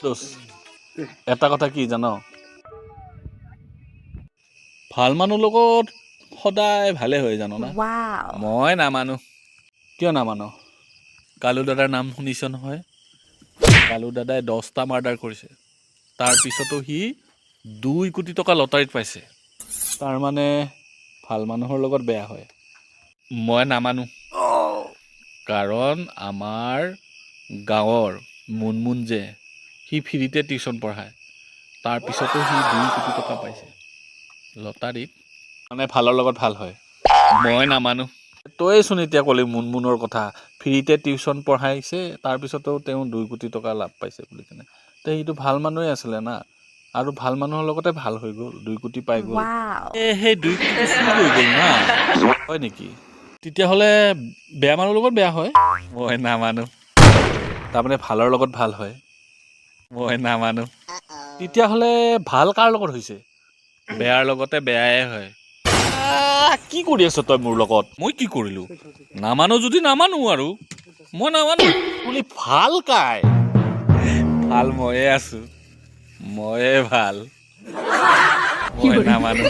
দোষ এটা কথা কি জান ভাল মানুহ লগত সদায় ভালে হয় জানো না মই নামানো কিয় নামানো কালু দাদাৰ নাম শুনিছ নহয় কালু দাদাই 10টা মাৰ্ডাৰ কৰিছে তাৰপিছতো সি 2 কোটি টকা লটাৰীত পাইছে তাৰমানে ভাল মানুহৰ লগত বেয়া হয় মই নামানো কাৰণ আমাৰ গাঁৱৰ মুনমুন যে সি ফ্ৰীতে টিউশ্যন পঢ়ায় তাৰপিছতো সি 2 কোটি টকা পাইছে লটাৰীত মানে ভালৰ লগত ভাল হয় মই নামানো তইচোন এতিয়া ক'লি মুনমুনৰ কথা ফ্ৰীতে টিউশ্যন পঢ়াইছে তাৰপিছতো তেওঁ 2 কোটি টকা লাভ পাইছে বুলি কেনে তে সেইটো ভাল মানুহে আছিলে না আৰু ভাল মানুহৰ লগতে ভাল হৈ গ'ল 2 কোটি পাই গ'ল সেই 2 কোটি চুৰি হৈ গ'ল না হয় নেকি তেতিয়াহ'লে বেয়া মানুহৰ লগত বেয়া হয় মই নামানো তাৰমানে ভালৰ লগত ভাল হয় মই নামানো তেতিয়াহ'লে ভাল কাৰ লগত হৈছে বেয়াৰ লগতে বেয়াই হয় কি কৰি আছ তই মোৰ লগত মই কি কৰিলো নামানো যদি নামানো আৰু মই নামানো বুলি ভাল কাই ভাল ময়ে আছো ময়ে ভাল মই নামানো